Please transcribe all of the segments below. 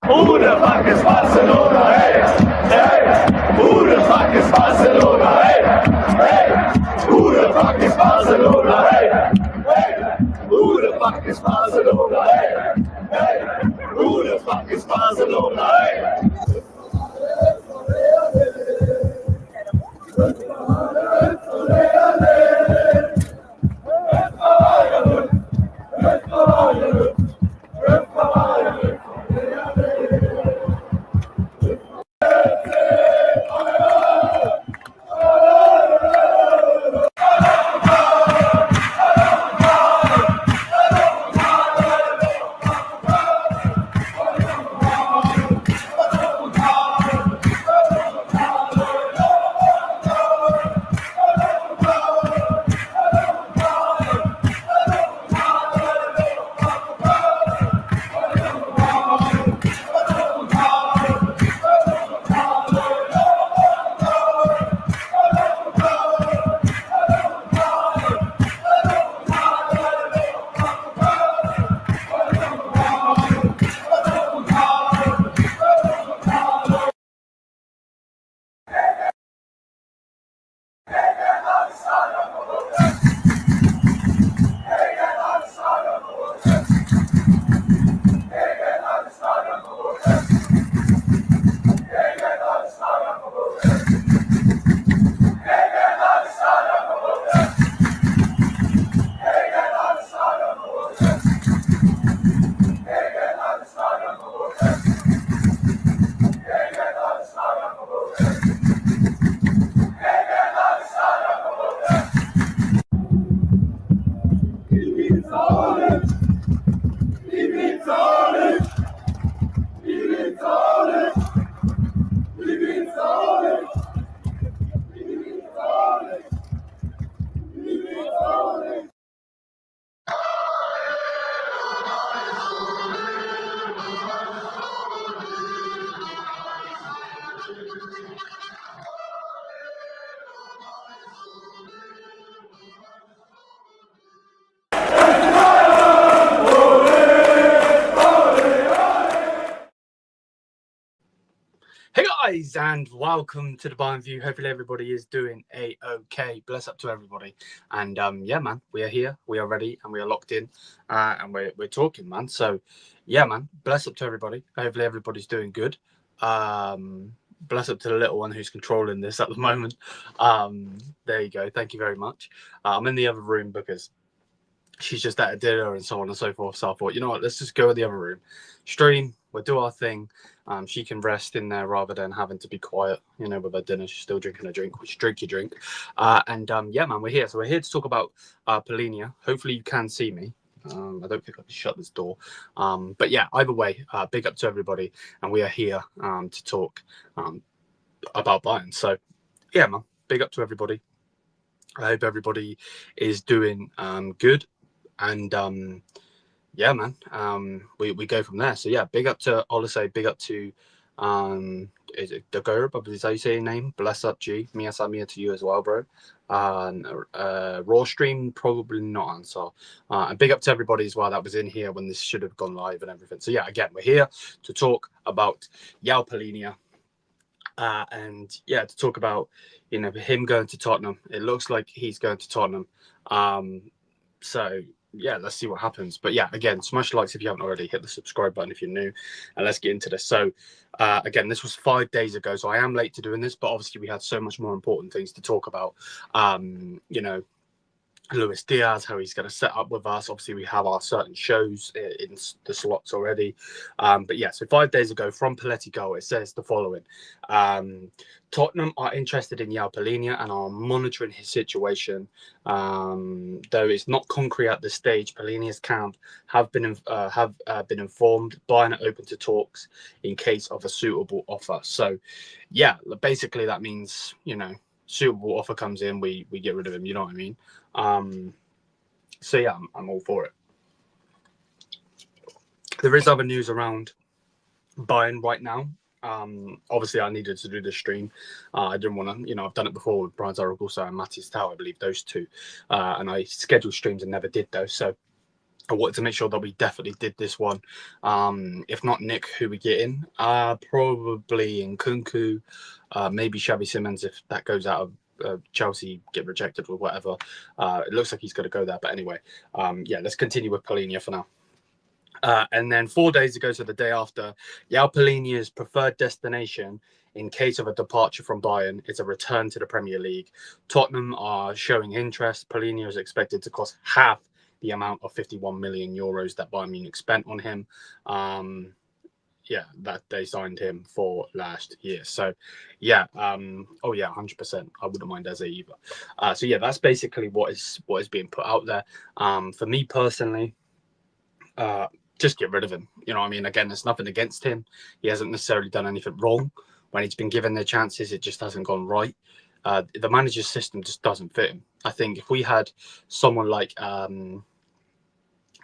Who the fuck is Barcelona? Hey, hey. Who the fuck is Barcelona? Hey, hey. Who the fuck is Barcelona? Hey, hey. Who the fuck is Barcelona? Hey, hey. Who the fuck is Barcelona? Hey. Hey guys, and welcome to the Bayern View. Hopefully everybody is doing okay. Bless up to everybody. And yeah, man, we are here, we are ready, and we are locked in, and we're talking, man. So yeah, man, bless up to everybody. Hopefully everybody's doing good. Bless up to the little one who's controlling this at the moment. There you go. Thank you very much. I'm in the other room because she's just at a dinner and so on and so forth. So I thought, you know what, let's just go in the other room, stream, we'll do our thing. She can rest in there rather than having to be quiet, you know, with her dinner. She's still drinking a drink, which drink you drink. Yeah, man, we're here. So we're here to talk about Palhinha. Hopefully you can see me. I don't think I can shut this door. But yeah, either way, big up to everybody. And we are here to talk about Bayern. So yeah, man, big up to everybody. I hope everybody is doing good. And yeah, man, we go from there. So yeah, big up to Olise, big up to is it Dagurb? Is that you say your name? Bless up, G. Mia Samia to you as well, bro. Raw stream, probably not answer. And big up to everybody as well that was in here when this should have gone live and everything. So yeah, again, we're here to talk about Joao Palhinha. And yeah, to talk about, you know, him going to Tottenham. It looks like he's going to Tottenham. So yeah, let's see what happens. But yeah, again, smash the likes if you haven't already. Hit the subscribe button if you're new, and let's get into this. So again, this was 5 days ago, so I am late to doing this, but obviously we had so much more important things to talk about. You know, Luis Diaz, how he's going to set up with us. Obviously, we have our certain shows in the slots already. But yeah, so 5 days ago from Politico, it says the following. Tottenham are interested in Joao Palhinha and are monitoring his situation. Though it's not concrete at this stage, Palhinha's camp have been informed. Bayern are open to talks in case of a suitable offer. So yeah, basically that means, you know, suitable offer comes in, we get rid of him, you know what I mean? So yeah, I'm all for it. There is other news around Bayern right now. Obviously I needed to do this stream. I didn't want to, you know, I've done it before with Brian Zaragoza and Matthijs Tau, I believe, those two. And I scheduled streams and never did those. So I wanted to make sure that we definitely did this one. If not Nick, who we get in? Probably in Nkunku, maybe Xavi Simons if that goes out of Chelsea, get rejected or whatever. It looks like he's going to go there. But anyway, yeah, let's continue with Palhinha for now. And then 4 days ago, so the day after, Joao Palhinha's preferred destination in case of a departure from Bayern is a return to the Premier League. Tottenham are showing interest. Palhinha is expected to cost half the amount of 51 million euros that Bayern Munich spent on him. Yeah, that they signed him for last year. So yeah, oh yeah, 100%. I wouldn't mind Eze either. So yeah, that's basically what is being put out there. For me personally, just get rid of him. You know what I mean? Again, there's nothing against him. He hasn't necessarily done anything wrong. When he's been given their chances, it just hasn't gone right. The manager's system just doesn't fit him. I think if we had someone like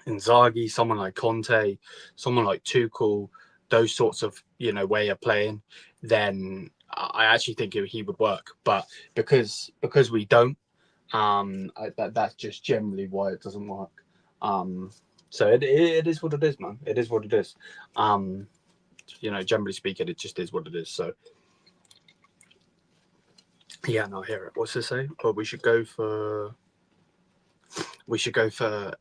Inzaghi, someone like Conte, someone like Tuchel, those sorts of, you know, way of playing, then I actually think he would work. But because we don't, that's just generally why it doesn't work. So it is what it is, man. It is what it is. You know, generally speaking, it just is what it is. So yeah, no, I hear it. What's it say? Well, we should go for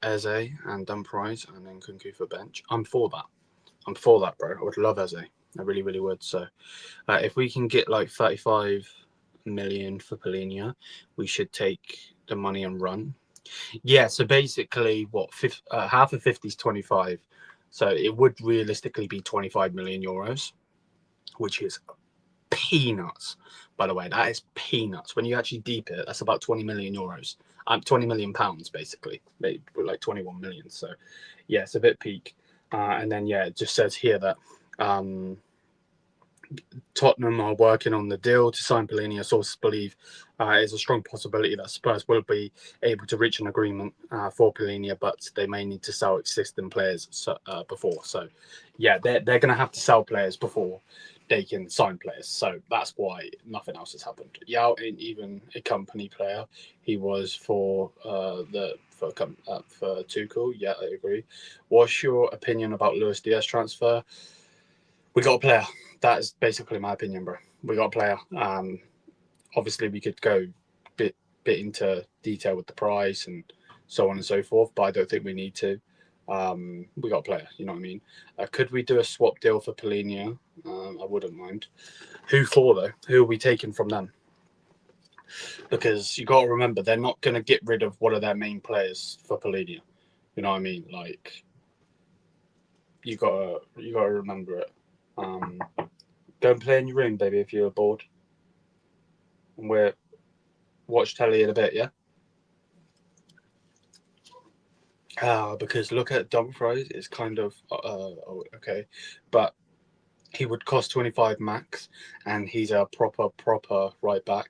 Eze and Dumfries and then Nkunku for bench. I'm for that, bro. I would love Eze. I really, really would. So if we can get like 35 million for Palhinha, we should take the money and run. Yeah, so basically what half of 50 is 25. So it would realistically be 25 million euros, which is peanuts. By the way, that is peanuts. When you actually deep it, that's about 20 million euros. 20 million pounds, basically, maybe like 21 million. So yeah, it's a bit peak. And then yeah, it just says here that Tottenham are working on the deal to sign Palhinha. Sources believe there's a strong possibility that Spurs will be able to reach an agreement for Palhinha, but they may need to sell existing players before. So, yeah, they're going to have to sell players before they can sign players. So that's why nothing else has happened. Yao ain't even a company player. He was for Tuchel. Yeah, I agree. What's your opinion about Luis Diaz transfer? We got a player. That is basically my opinion, bro. We got a player. Obviously, we could go bit into detail with the price and so on and so forth, but I don't think we need to. We got a player, you know what I mean? Could we do a swap deal for Palhinha? I wouldn't mind. Who for, though? Who are we taking from them? Because you got to remember, they're not going to get rid of one of their main players for Palhinha. You know what I mean? Like, you gotta remember it. Go and play in your room, baby, if you're bored. And we'll watch telly in a bit, yeah? Because look at Dumfries, it's kind of okay, but he would cost 25 max, and he's a proper right back,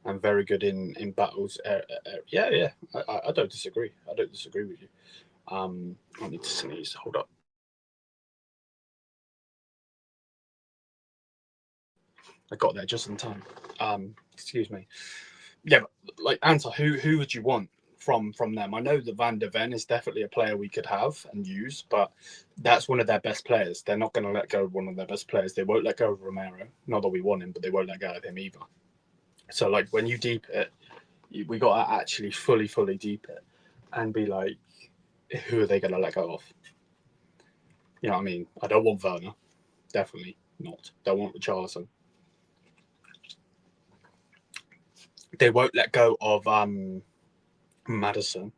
and very good in battles. Yeah, I don't disagree. I don't disagree with you. I need to sneeze. Hold up. I got there just in time. Excuse me. Yeah, but like, answer, who would you want from them? I know that Van der Ven is definitely a player we could have and use, but that's one of their best players. They're not going to let go of one of their best players. They won't let go of Romero. Not that we want him, but they won't let go of him either. So, like, when you deep it, we got to actually fully deep it and be like, who are they going to let go of? You know what I mean? I don't want Werner. Definitely not. Don't want Richarlison. They won't let go of Madison.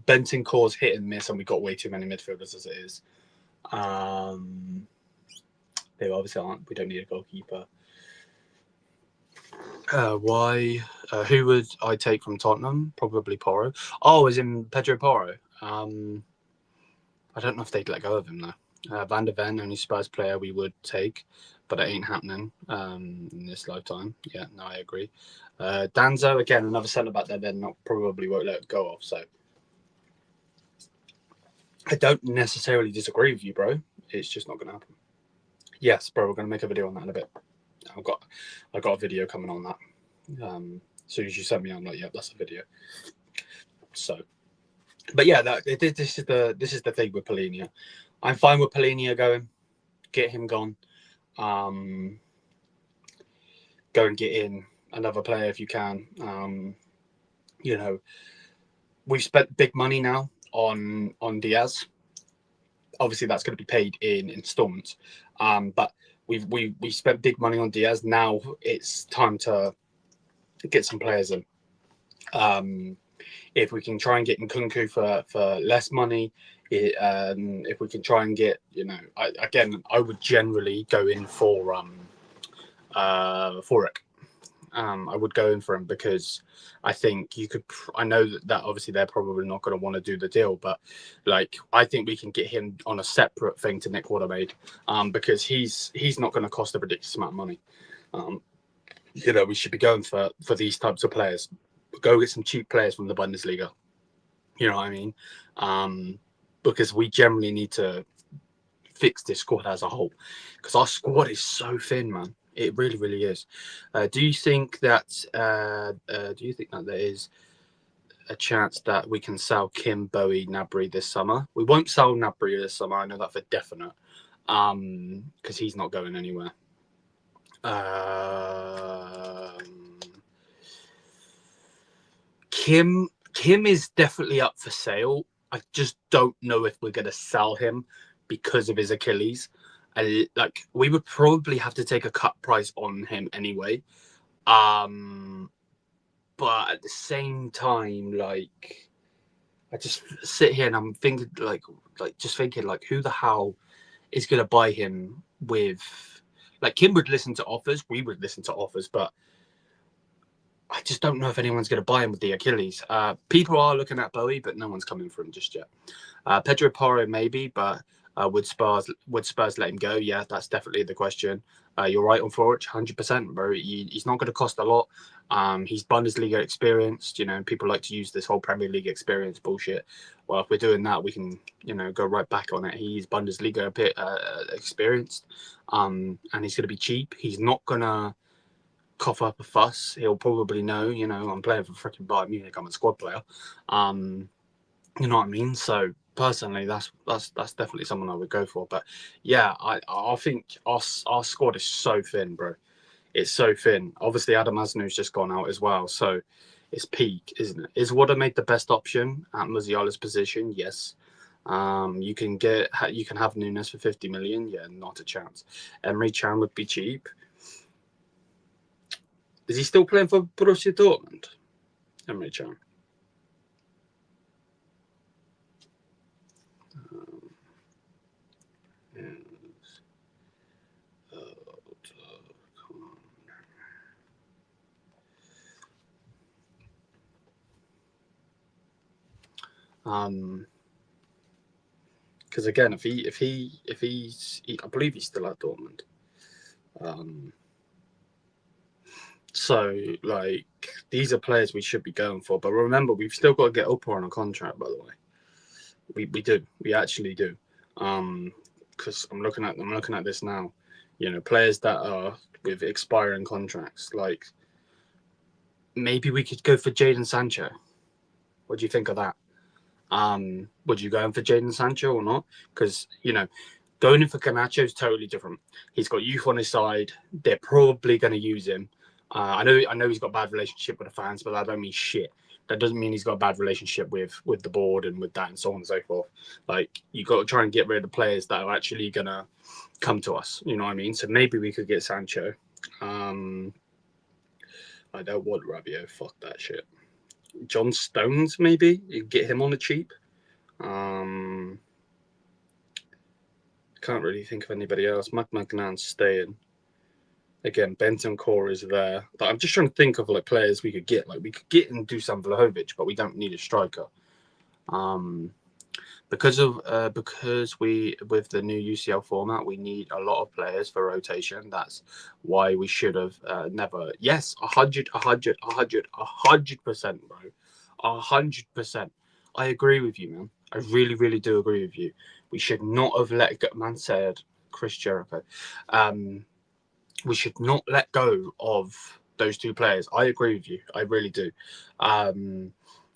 Bentancur's hit and miss, and we've got way too many midfielders as it is. They obviously aren't. We don't need a goalkeeper. Why? Who would I take from Tottenham? Probably Porro. Oh, as in Pedro Porro. I don't know if they'd let go of him though. Van der Ven, only Spurs player we would take, but it ain't happening in this lifetime. Yeah, no, I agree. Danzo, again, another centre back that they're not probably won't let go of. So I don't necessarily disagree with you, bro. It's just not going to happen. Yes, bro, we're going to make a video on that in a bit. I got a video coming on that. As soon as you sent me, I'm like, yeah, that's a video. So, but yeah, this is the thing with Palhinha. I'm fine with Palhinha going. Get him gone. Go and get in another player if you can. You know, we've spent big money now on Diaz. Obviously, that's going to be paid in installments. But we spent big money on Diaz. Now it's time to get some players in. If we can try and get Nkunku for less money, if we can try and get, you know, I would generally go in for Fouric. I would go in for him because I think you could. I know that obviously they're probably not going to want to do the deal, but like I think we can get him on a separate thing to Nick Watermaid, because he's not going to cost a ridiculous amount of money. You know, we should be going for these types of players. Go get some cheap players from the Bundesliga. You know what I mean? Because we generally need to fix this squad as a whole, because our squad is so thin, man. It really is. Do you think that there is a chance that we can sell Kim, Bowie, Nabry this summer? We won't sell Nabry this summer. I know that for definite, because he's not going anywhere. Kim is definitely up for sale. I just don't know if we're going to sell him because of his Achilles. Like, we would probably have to take a cut price on him anyway. But at the same time, like, I just sit here and I'm thinking, like who the hell is going to buy him with, like, Kim would listen to offers, we would listen to offers, but I just don't know if anyone's going to buy him with the Achilles. People are looking at Bowie, but no one's coming for him just yet. Pedro Porro maybe, but would Spurs let him go? Yeah, that's definitely the question. You're right on Forge, 100%, bro. He's not going to cost a lot. He's Bundesliga experienced. You know, people like to use this whole Premier League experience bullshit. Well, if we're doing that, we can, you know, go right back on it. He's Bundesliga experienced, and he's going to be cheap. He's not going to cough up a fuss. He'll probably know, you know, I'm playing for freaking Bayern Munich. I'm a squad player. You know what I mean? So personally, that's definitely someone I would go for. But yeah, I think our squad is so thin, bro. It's so thin. Obviously, Adam Asnou's just gone out as well, so it's peak, isn't it? Is Watermaid the best option at Musiala's position? Yes. You can have Nunes for 50 million. Yeah, not a chance. Emre Can would be cheap. Is he still playing for Borussia Dortmund? Emre Can. Because again, if he's, I believe he's still at Dortmund. So like these are players we should be going for. But remember, we've still got to get Opa on a contract. By the way, we do. We actually do. Because I'm looking at this now. You know, players that are with expiring contracts. Like maybe we could go for Jadon Sancho. What do you think of that? Would you go in for Jadon Sancho or not? Because you know, going in for Garnacho is totally different. He's got youth on his side. They're probably going to use him. I know he's got a bad relationship with the fans, but that don't mean shit. That doesn't mean he's got a bad relationship with the board and with that and so on and so forth. Like you got to try and get rid of the players that are actually gonna come to us. You know what I mean? So maybe we could get Sancho. I don't want Rabiot. Fuck that shit. John Stones, maybe you get him on the cheap. Can't really think of anybody else. Magnan's staying. Again, Bentancur is there. But I'm just trying to think of like players we could get. Like we could get and do some Vlahovic, but we don't need a striker. Because we with the new UCL format, we need a lot of players for rotation. That's why we should have never. Yes, 100%, bro, 100%. I agree with you, man. I really, really do agree with you. We should not have let go. Man said Chris Jericho. We should not let go of those two players. I agree with you. I really do. I'm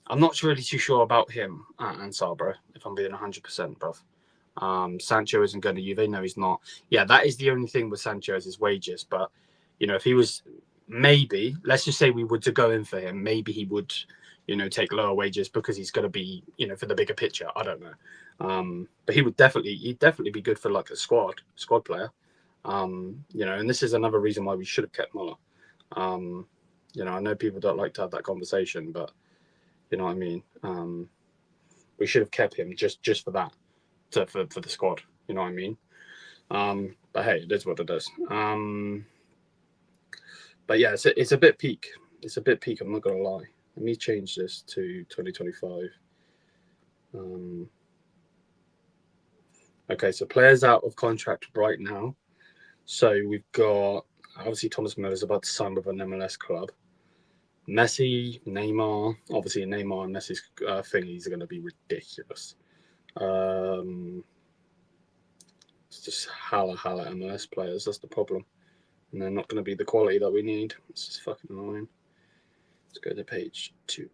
not really too sure about him and Sabro, if I'm being 100%, bruv. Sancho isn't going to Juve. No, he's not. Yeah, that is the only thing with Sancho is his wages. But, you know, if he was maybe, let's just say we were to go in for him, maybe he would, you know, take lower wages because he's going to be, you know, for the bigger picture. I don't know. But he'd definitely be good for like a squad player. You know, and this is another reason why we should have kept Muller. You know, I know people don't like to have that conversation, but you know what I mean. We should have kept him just for that, for the squad. You know what I mean. But hey, it is what it is. But yeah, it's a bit peak. It's a bit peak. I'm not gonna lie. Let me change this to 2025. Okay, so players out of contract right now. So we've got obviously Thomas Miller's about to sign with an MLS club. Messi, Neymar, obviously Neymar and Messi's thingies are going to be ridiculous. It's just hella MLS players. That's the problem, and they're not going to be the quality that we need. This is fucking annoying. Let's go to page 2.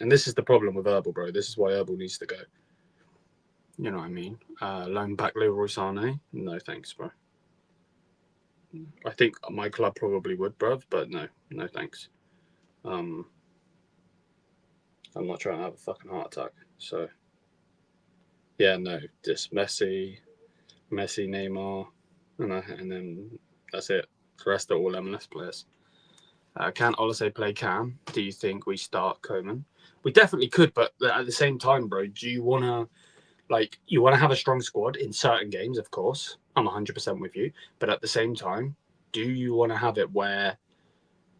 And this is the problem with Herbal, bro. This is why Herbal needs to go. You know what I mean? Loan back Leroy Sané? No thanks, bro. I think my club probably would, bruv, but no thanks. I'm not trying to have a fucking heart attack. So, yeah, no, just Messi, Neymar, and then that's it. The rest are all MLS players. Can Olise play Cam? Do you think we start Koeman? We definitely could, but at the same time, bro, do you want to, like, you want to have a strong squad in certain games, of course. I'm 100% with you. But at the same time, do you want to have it where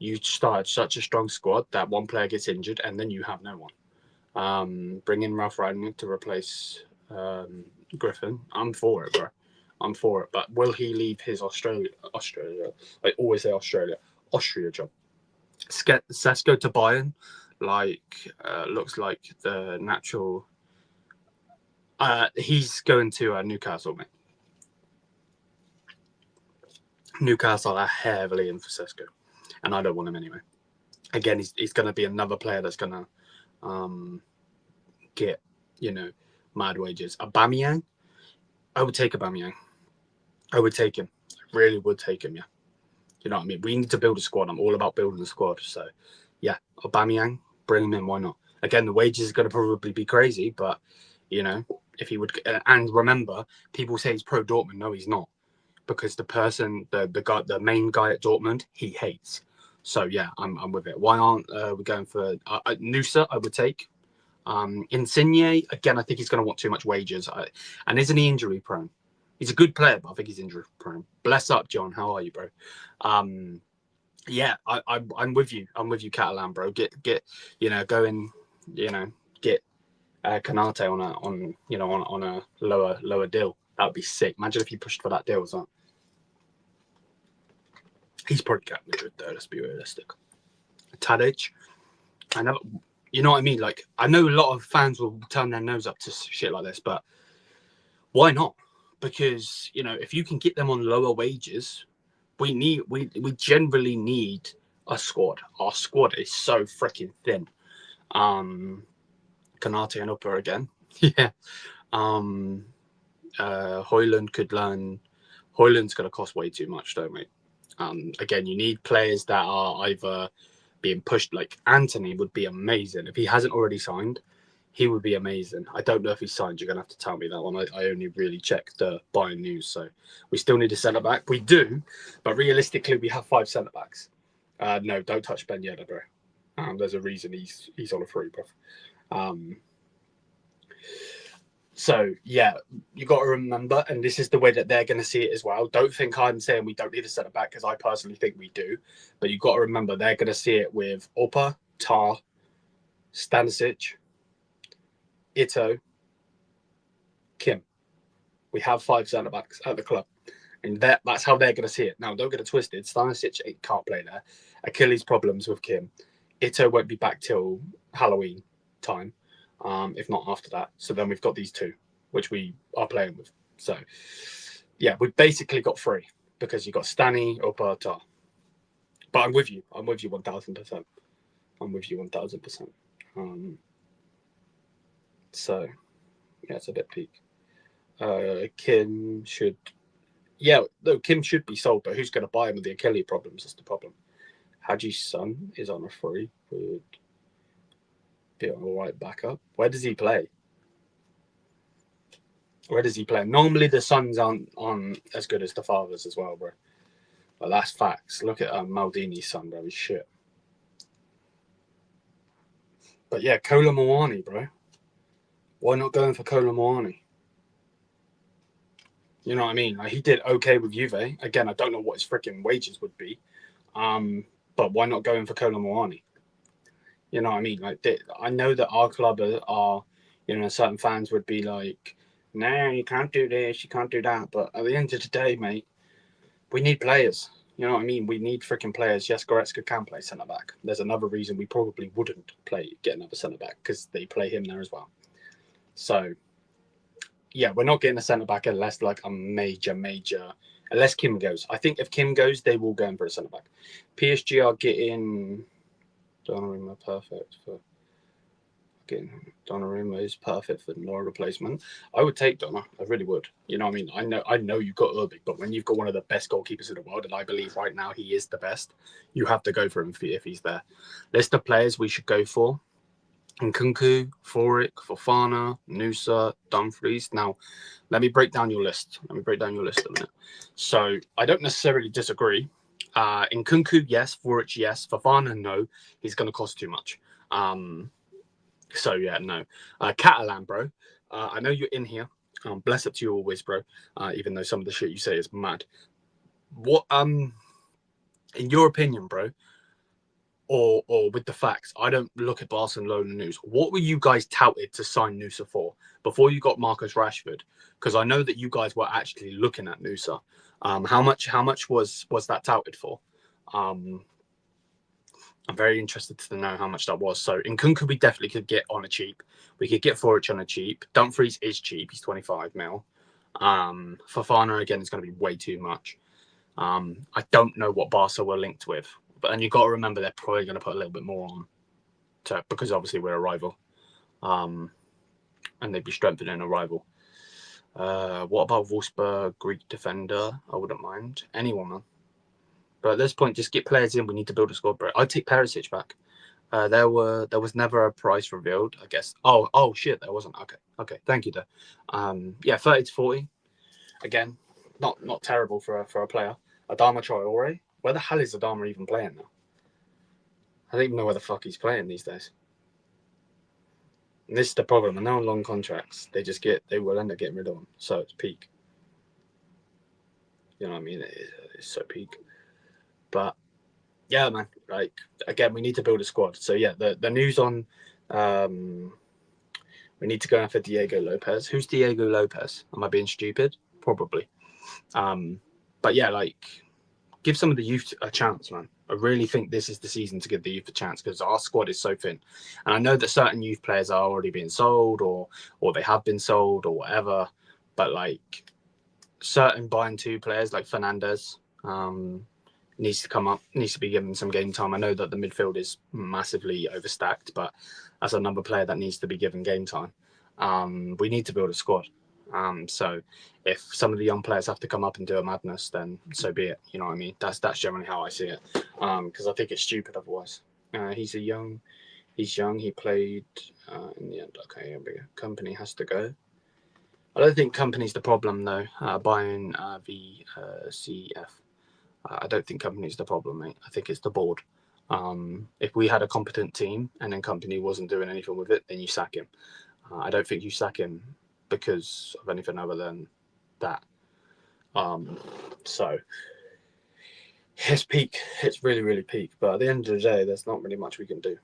you start such a strong squad that one player gets injured and then you have no one? Bring in Ralph Rangnick to replace Griffin. I'm for it, bro. I'm for it. But will he leave his Australia? I always say Austria job. Sesko to Bayern, looks like the natural. He's going to Newcastle, mate. Newcastle are heavily in for Sesko, and I don't want him anyway. Again, he's going to be another player that's going to get, you know, mad wages. Aubameyang, I would take Aubameyang. I would take him. I really would take him, yeah. You know what I mean? We need to build a squad. I'm all about building a squad. So, yeah, Aubameyang, bring him in. Why not? Again, the wages are going to probably be crazy, but, you know, if he would... And remember, people say he's pro Dortmund. No, he's not. Because the person, the main guy at Dortmund, he hates. So yeah, I'm with it. Why aren't we going for Noussair? I would take. Insigne, again, I think he's going to want too much wages. And isn't he injury prone? He's a good player, but I think he's injury prone. Bless up, John. How are you, bro? Yeah, I'm with you. I'm with you, Catalan, bro. Get you know, go and, you know, get Kanate on a lower deal. That would be sick. Imagine if he pushed for that deal as well. He's probably got Madrid though. Let's be realistic. Tadic, I never, you know what I mean? Like, I know a lot of fans will turn their nose up to shit like this, but why not? Because, you know, if you can get them on lower wages, we generally need a squad. Our squad is so freaking thin. Kanate and Upper again. Yeah. Højlund could learn. Højlund's going to cost way too much, don't we? Again, you need players that are either being pushed. Like Anthony would be amazing. If he hasn't already signed, he would be amazing. I don't know if he's signed. You're going to have to tell me that one. I only really checked the Bayern news. So we still need a centre-back. We do, but realistically, we have 5 centre-backs. No, don't touch Ben Yedder, bro. There's a reason he's on a free, bro. So, yeah, you got to remember, and this is the way that they're going to see it as well. Don't think I'm saying we don't need a centre-back, because I personally think we do. But you've got to remember, they're going to see it with Opa, Tar, Stanisic, Ito, Kim. We have 5 centre-backs at the club. And that's how they're going to see it. Now, don't get it twisted. Stanisic can't play there. Achilles problems with Kim. Ito won't be back till Halloween time. If not after that. So then we've got these 2, which we are playing with. So, yeah, we've basically got 3 because you've got Stani or Tar. But I'm with you. I'm with you 1,000%. I'm with you 1,000%. So, yeah, it's a bit peak. Kim should... Yeah, no, Kim should be sold, but who's going to buy him with the Achilles problems? That's the problem. Haji's son is on a free. Would be all right backup. Where does he play? Where does he play? Normally the sons aren't as good as the fathers as well, bro. But that's facts. Look at Maldini's son, bro. He's shit. But yeah, Kola Moani, bro. Why not going for Kola Moani? You know what I mean? Like, he did okay with Juve. Again, I don't know what his freaking wages would be. But why not going for Kola Moani? You know what I mean? Like, I know that our club are, you know, certain fans would be like, no, you can't do this, you can't do that. But at the end of the day, mate, we need players. You know what I mean? We need freaking players. Yes, Goretzka can play centre-back. There's another reason we probably wouldn't get another centre-back, because they play him there as well. So, yeah, we're not getting a centre-back unless, like, a major, unless Kim goes. I think if Kim goes, they will go in for a centre-back. PSG are getting... Donnarumma perfect for getting Donnarumma is perfect for no replacement. I would take Donna. I really would. You know what I mean? I know you've got Urbik, but when you've got one of the best goalkeepers in the world, and I believe right now he is the best, you have to go for him if he's there. List of players we should go for: Nkunku, Fouric, Fofana, Nusa, Dumfries. Now, let me break down your list. A minute. So I don't necessarily disagree. Nkunku, yes. Fouric, yes. Fofana, no. He's going to cost too much. So, yeah, no. Catalan, bro. I know you're in here. Bless up to you always, bro. Even though some of the shit you say is mad. What, in your opinion, bro, or with the facts, I don't look at Barcelona news. What were you guys touted to sign Nusa for before you got Marcus Rashford? Because I know that you guys were actually looking at Nusa. How much was that touted for? I'm very interested to know how much that was. So Nkunku we definitely could get on a cheap. We could get Fouric on a cheap. Dumfries is cheap. He's 25 mil. Fofana, again, is going to be way too much. I don't know what Barca were linked with. And you've got to remember they're probably going to put a little bit more on because obviously we're a rival. And they'd be strengthening a rival. What about Wolfsburg, Greek defender? I wouldn't mind. Anyone, man. But at this point, just get players in. We need to build a squad, bro. I'd take Perisic back. There was never a price revealed, I guess. Oh shit, there wasn't. Okay. Thank you, though. Yeah, 30 to 40. Again, not terrible for a player. Adama Traore. Where the hell is Adama even playing now? I don't even know where the fuck he's playing these days. And this is the problem. And they're on long contracts. They will end up getting rid of them. So it's peak. You know what I mean? It's so peak. But yeah, man, like, again, we need to build a squad. So yeah, the news on we We need to go in for Diego Lopez. Who's Diego Lopez? Am I being stupid? Probably. But yeah, like, give some of the youth a chance, man. I really think this is the season to give the youth a chance because our squad is so thin. And I know that certain youth players are already being sold or they have been sold or whatever. But like certain Bayern 2 players like Fernandez needs to come up, needs to be given some game time. I know that the midfield is massively overstacked, but that's another player that needs to be given game time. We need to build a squad. So if some of the young players have to come up and do a madness, then so be it. You know what I mean? That's generally how I see it. Because I think it's stupid otherwise. He's young. He played in the end. Okay, here we go. Company has to go. I don't think company's the problem though. Bayern VCF. I don't think company's the problem, mate. I think it's the board. If we had a competent team and then company wasn't doing anything with it, then you sack him. I don't think you sack him because of anything other than that. So it's peak. It's really, really peak. But at the end of the day, there's not really much we can do.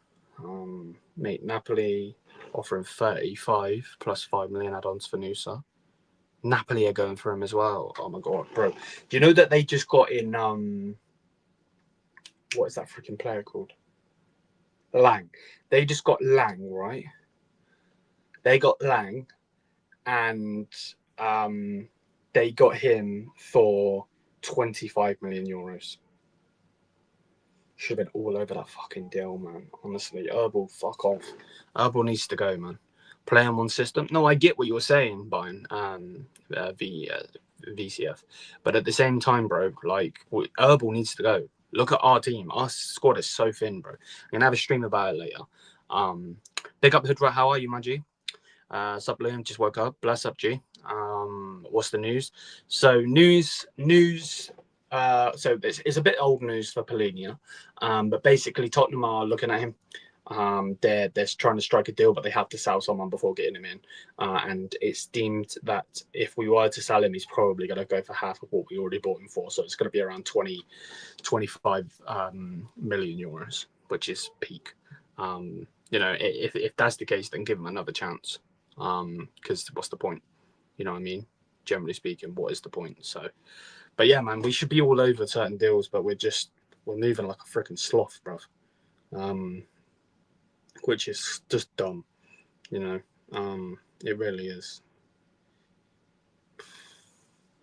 Mate, Napoli offering 35 plus 5 million add-ons for Nusa. Napoli are going for him as well. Oh my god, bro. Do you know that they just got in what is that freaking player called? Lang. They just got Lang, right? They got Lang and they got him for 25 million euros. Should have been all over that fucking deal, man. Honestly, Herbal, fuck off. Herbal needs to go, man. Play on one system. No, I get what you're saying, Bayern, VCF. But at the same time, bro, like, Herbal needs to go. Look at our team. Our squad is so thin, bro. I'm going to have a stream about it later. Pick up Hoodrat. How are you, my G? Sup, Liam? Just woke up. Bless up, G. What's the news? So, so it's a bit old news for Palhinha, but basically Tottenham are looking at him. They're trying to strike a deal, but they have to sell someone before getting him in. And it's deemed that if we were to sell him, he's probably going to go for half of what we already bought him for. So it's going to be around 25 million euros, which is peak. You know, if that's the case, then give him another chance. Because what's the point? You know what I mean? Generally speaking, what is the point? So, but yeah, man, we should be all over certain deals, but we're moving like a freaking sloth, bruv. Which is just dumb, you know. It really is.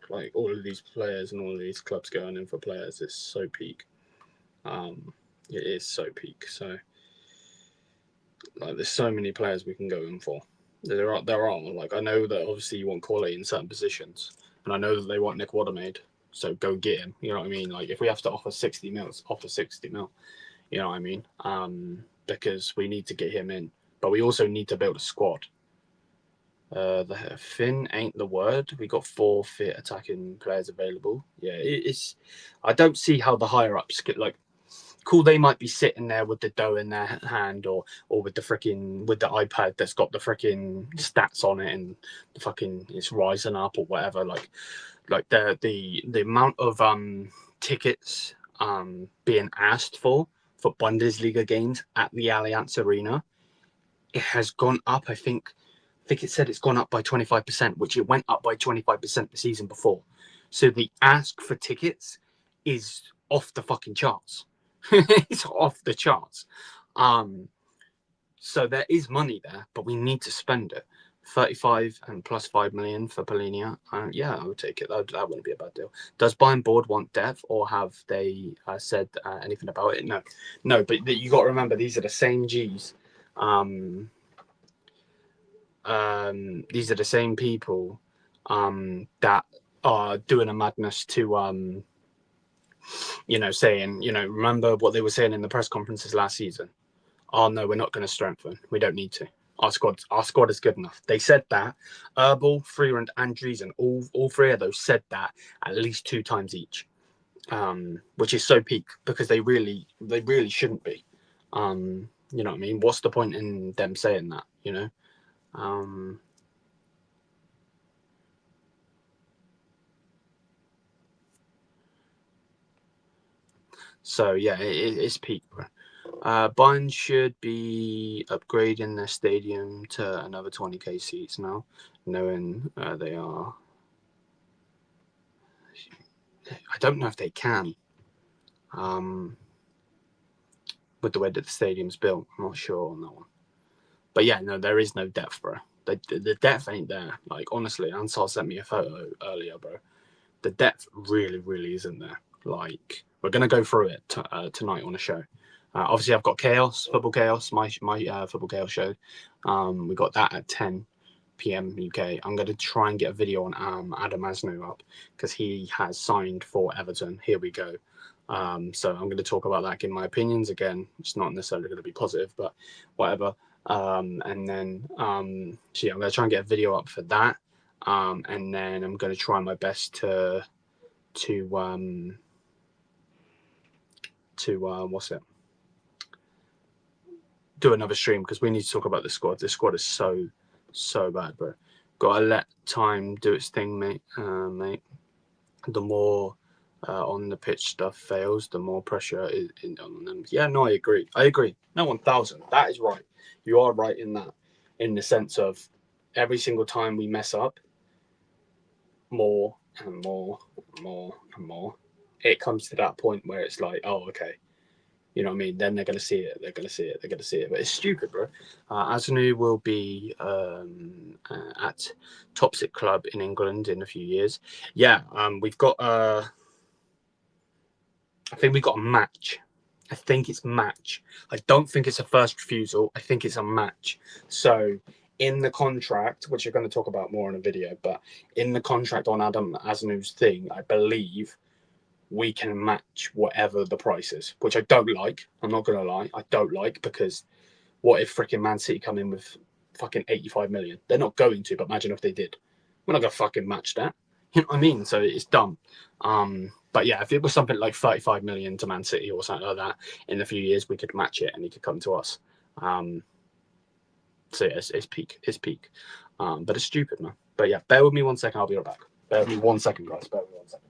Like all of these players and all of these clubs going in for players is so peak. It is so peak. So like, there's so many players we can go in for. There are like, I know that obviously you want quality in certain positions, and I know that they want Nick Watermaid, so go get him. You know what I mean? Like if we have to offer 60 mils, offer 60 mil. You know what I mean? Because we need to get him in, but we also need to build a squad. The thin ain't the word. We got 4 fit attacking players available. Yeah, it's. I don't see how the higher ups get like. Cool, they might be sitting there with the dough in their hand, or with the iPad that's got the freaking stats on it, and the fucking it's rising up or whatever. Like the amount of tickets being asked for Bundesliga games at the Allianz Arena, it has gone up. I think it said it's gone up by 25%, which it went up by 25% the season before. So the ask for tickets is off the fucking charts. It's off the charts. So there is money there, but we need to spend it. 35 and plus 5 million for Palhinha. Yeah, I would take it. That wouldn't be a bad deal. Does Bayern board want depth, or have they said anything about it? No. But you got to remember, these are the same G's. These are the same people that are doing a madness to saying, remember what they were saying in the press conferences last season. Oh no, we're not going to strengthen. We don't need to. Our squad is good enough. They said that. Herbal, Freer, and Andries, and all 3 of those said that at least 2 times each, which is so peak because they really shouldn't be. You know what I mean? What's the point in them saying that? You know. So yeah, it's peak, bro. Bayern should be upgrading their stadium to another 20k seats now, knowing they are. I don't know if they can. With the way that the stadium's built, I'm not sure on that one. But yeah, no, there is no depth, bro. The depth ain't there. Like, honestly, Ansar sent me a photo earlier, bro. The depth really, really isn't there. Like, we're gonna go through it tonight on a show. Obviously, I've got Football Chaos, my Football Chaos show. We got that at 10 p.m. UK. I'm going to try and get a video on Adam Asnou up because he has signed for Everton. Here we go. So I'm going to talk about that, give my opinions. Again, it's not necessarily going to be positive, but whatever. And then, so yeah, I'm going to try and get a video up for that. And then I'm going to try my best to do another stream because we need to talk about the squad. This squad is so bad, bro. Gotta let time do its thing, mate. The more on the pitch stuff fails, the more pressure is on them. Yeah, no, I agree. No, 1000. That is right. You are right in that, in the sense of every single time we mess up, more and more and more and more, it comes to that point where it's like, oh, okay. You know what I mean? Then they're going to see it. They're going to see it. They're going to see it. But it's stupid, bro. Asnou will be at Topsit Club in England in a few years. Yeah, we've got... I think we've got a match. I think it's match. I don't think it's a first refusal. I think it's a match. So in the contract, which you're going to talk about more in a video, but in the contract on Adam Asnou's thing, I believe we can match whatever the price is, which I don't like. I'm not going to lie. I don't like, because what if freaking Man City come in with fucking 85 million? They're not going to, but imagine if they did. We're not going to fucking match that. You know what I mean? So it's dumb. But yeah, if it was something like 35 million to Man City or something like that in a few years, we could match it and he could come to us. So yeah, it's peak. It's peak. But it's stupid, man. But yeah, bear with me 1 second. I'll be right back. Bear with me 1 second, guys. Bear with me 1 second.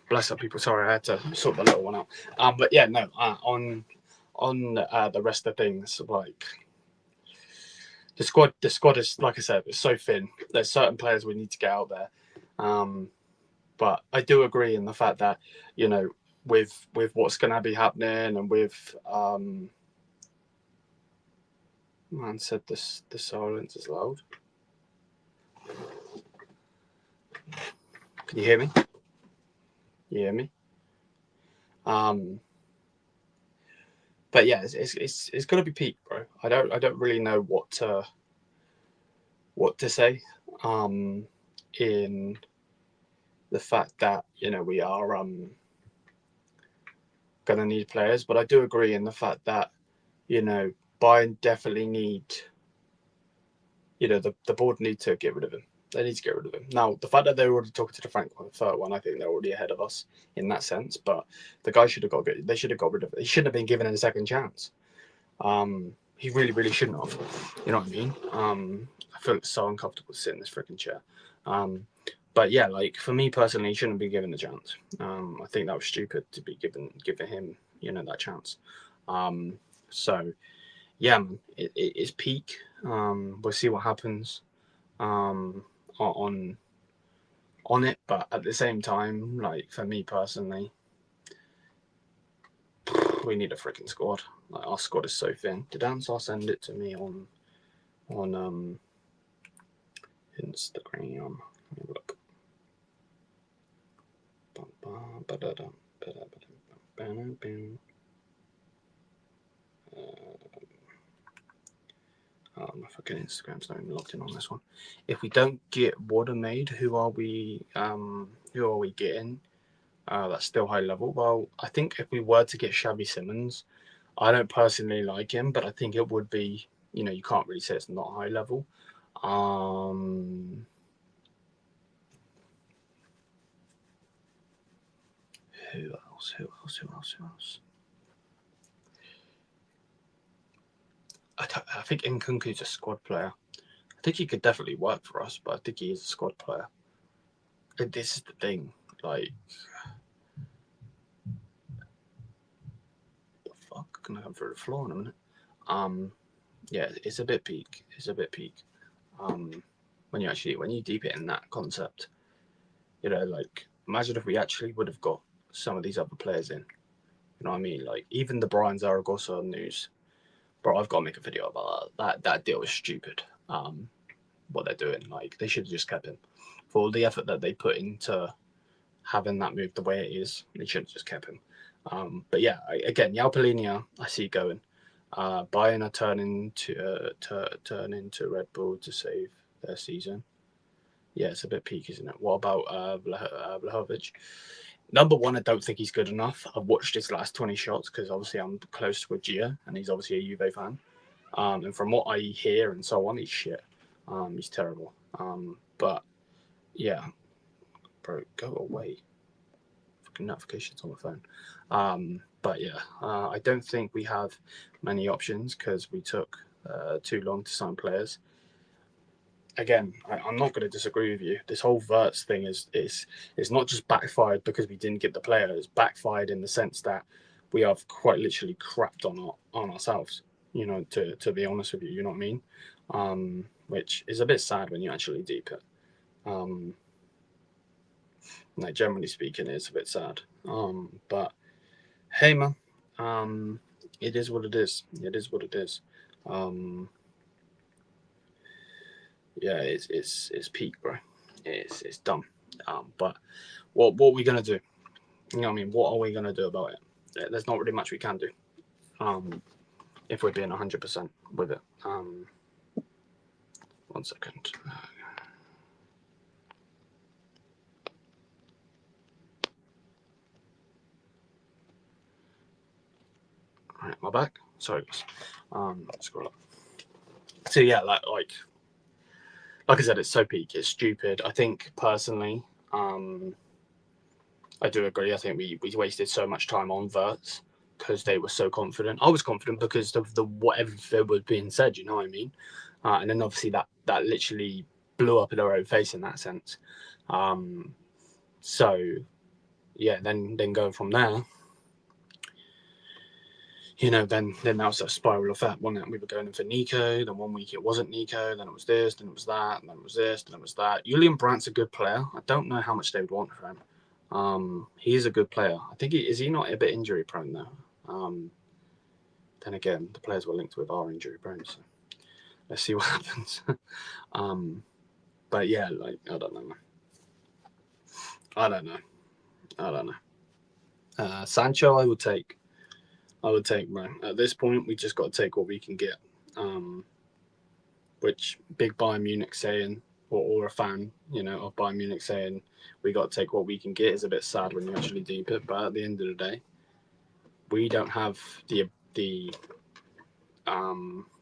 Bless up, people. Sorry, I had to sort the little one out. But yeah, no. On the rest of things, like the squad is, like I said, it's so thin. There's certain players we need to get out there. But I do agree in the fact that, you know, with what's going to be happening, and with man said this, the silence is loud. Can you hear me? You hear me? But yeah, it's gonna be peak, bro. I don't really know what to say. In the fact that, you know, we are gonna need players, but I do agree in the fact that, you know, Bayern definitely need, you know, the board need to get rid of him. They need to get rid of him. Now, the fact that they're already talking to the Frankfurt one, I think they're already ahead of us in that sense. But the guy should have got good. They should have got rid of it. He shouldn't have been given a second chance. He really, really shouldn't have. You know what I mean? I feel so uncomfortable sitting in this freaking chair. But yeah, like for me personally, he shouldn't be given a chance. I think that was stupid to be giving him, you know, that chance. So yeah, man, it's peak. We'll see what happens on it, but at the same time, like for me personally, we need a freaking squad. Like our squad is so thin. Did Ansar send it to me on Instagram? Let me look. My fucking Instagram's not even logged in on this one. If we don't get water made, who are we getting? That's still high level. Well, I think if we were to get Xavi Simons, I don't personally like him, but I think it would be, you know, you can't really say it's not high level. Who else? I think Nkunku's a squad player. I think he could definitely work for us, but I think he is a squad player. This is the thing, like, the fuck? Can I come through the floor in a minute? Yeah, it's a bit peak. When you deep it in that concept, you know, like imagine if we actually would have got some of these other players in. You know what I mean? Like even the Brian Zaragoza news, bro. I've got to make a video about that. That deal is stupid. What they're doing, like they should have just kept him. For all the effort that they put into having that move the way it is, they should have just kept him. But yeah, again, Joao Palhinha, I see going. Bayern are turning to Red Bull to save their season. Yeah, it's a bit peak, isn't it? What about Vlahovic? Number one, I don't think he's good enough. I've watched his last 20 shots because obviously I'm close with Gia and he's obviously a Juve fan. And from what I hear and so on, he's shit. He's terrible. But yeah, bro, go away. Fucking notifications on my phone. But yeah, I don't think we have many options because we took too long to sign players. Again, I'm not going to disagree with you. This whole Verts thing is not just backfired because we didn't get the player. It's backfired in the sense that we have quite literally crapped on ourselves. You know, to be honest with you, you know what I mean? Which is a bit sad when you actually deep it. Like generally speaking, it's a bit sad. But hey, man, it is what it is. It is what it is. Yeah, it's peak, bro. It's dumb. But what are we gonna do? You know what I mean? What are we gonna do about it? There's not really much we can do. If we're being 100% with it. 1 second. All right, my back. Sorry, guys. Scroll up. So yeah, like I said, it's so peak. It's stupid. I think personally, I do agree. I think we wasted so much time on Verts because they were so confident. I was confident because of the whatever was being said. You know what I mean? And then obviously that literally blew up in our own face in that sense. So yeah, then going from there, you know, then that was a spiral effect, wasn't it? We were going in for Nico, then 1 week it wasn't Nico, then it was this, then it was that, and then it was this, then it was that. Julian Brandt's a good player. I don't know how much they would want for him. He is a good player. I think is he not a bit injury prone though? Then again, the players were linked with our injury prone, so let's see what happens. But yeah, like I don't know. I don't know. Sancho, I would take, bro. At this point, we just got to take what we can get. Which big Bayern Munich saying, or a fan, you know, of Bayern Munich saying we got to take what we can get is a bit sad when you actually deep it. But at the end of the day, we don't have the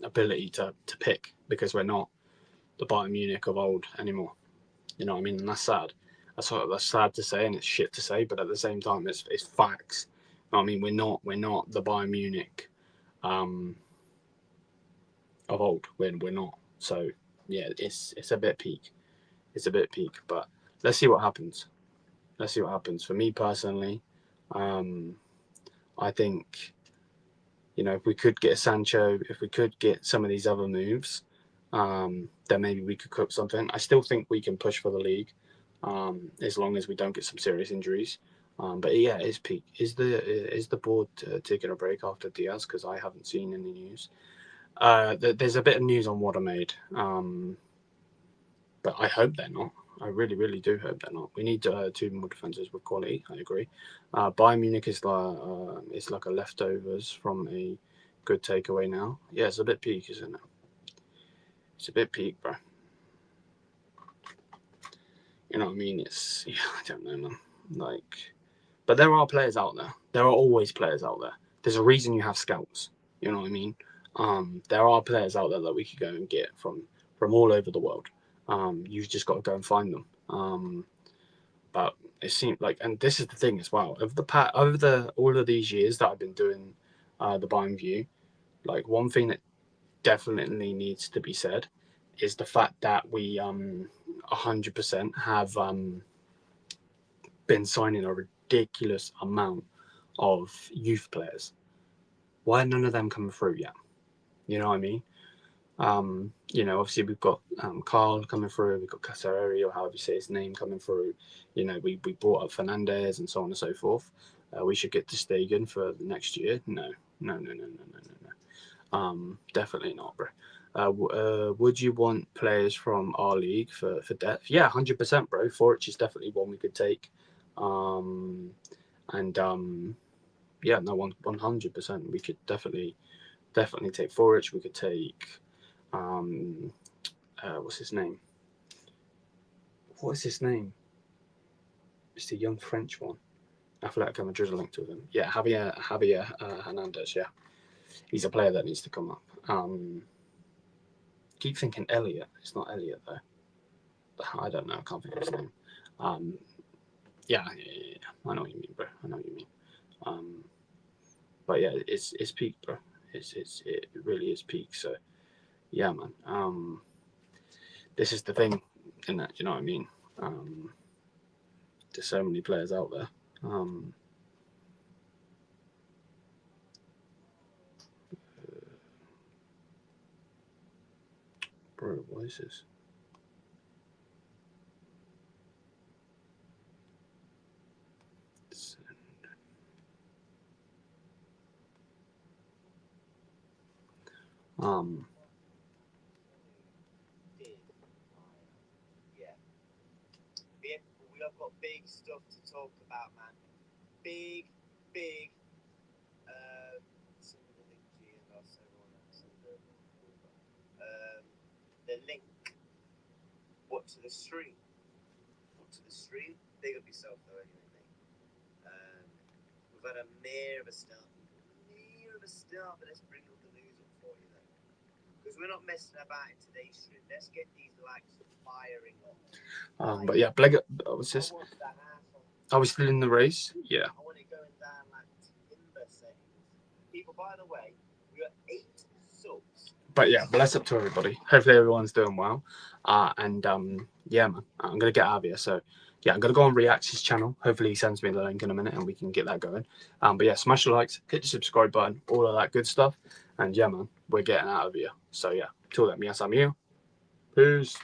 ability to pick because we're not the Bayern Munich of old anymore. You know what I mean? And that's sad. That's sad to say, and it's shit to say, but at the same time, it's facts. You know what I mean? We're not the Bayern Munich of old. We're not. So yeah, it's a bit peak. It's a bit peak, but let's see what happens. Let's see what happens. For me personally, I think, you know, if we could get a Sancho, if we could get some of these other moves, then maybe we could cook something. I still think we can push for the league, as long as we don't get some serious injuries. But yeah, it's peak. Is the board taking a break after Diaz? Because I haven't seen any news. There's a bit of news on Watermaid, but I hope they're not. I really, really do hope they're not. We need 2 more defenders with quality. I agree. Bayern Munich is like a leftovers from a good takeaway now. Yeah, it's a bit peak, isn't it? It's a bit peak, bro. You know what I mean? I don't know, man. Like, but there are players out there. There are always players out there. There's a reason you have scouts. You know what I mean? There are players out there that we could go and get from all over the world. You've just got to go and find them. But it seemed like, and this is the thing as well, over all of these years that I've been doing the Bayern View, like one thing that definitely needs to be said is the fact that we 100% have been signing a ridiculous amount of youth players. Why are none of them coming through yet? You know what I mean? You know, obviously we've got Carl coming through, we've got Casareri, or however you say his name, coming through. You know, we brought up Fernandez and so on and so forth. We should get to Stegen for next year. No. Definitely not, bro. Would you want players from our league for depth? Yeah, 100%, bro. Forich is definitely one we could take. Yeah, no, 100%. We could definitely take Forich. We could take what's his name? What is his name? It's the young French one. Atletico Madrid are linked with him. Yeah, Javier Hernandez. Yeah, he's a player that needs to come up. Keep thinking Elliot. It's not Elliot though. I don't know. I can't think of his name. Yeah. I know what you mean, bro. I know what you mean. But yeah, it's peak, bro. It really is peak. So yeah, man. This is the thing, in that, you know what I mean? There's so many players out there. Bro, what is this? We have got big stuff to talk about, man. Big. The link. What to the stream? Big up yourself though, anyway, mate. We've had a mere of a start, but let's bring up the news up for you then. Because we're not messing about in today's stream. Let's get these likes firing up. But yeah, Bleg, what's this? Are we still in the race? Yeah. I want it going down like timber settings. People, by the way, we got 8 subs. But yeah, bless up to everybody. Hopefully everyone's doing well. Yeah, man, I'm gonna get out of here. So yeah, I'm gonna go on React's channel. Hopefully he sends me the link in a minute and we can get that going. But yeah, smash the likes, hit the subscribe button, all of that good stuff. And yeah, man, we're getting out of here. So yeah, till then, yes, I'm you. Peace.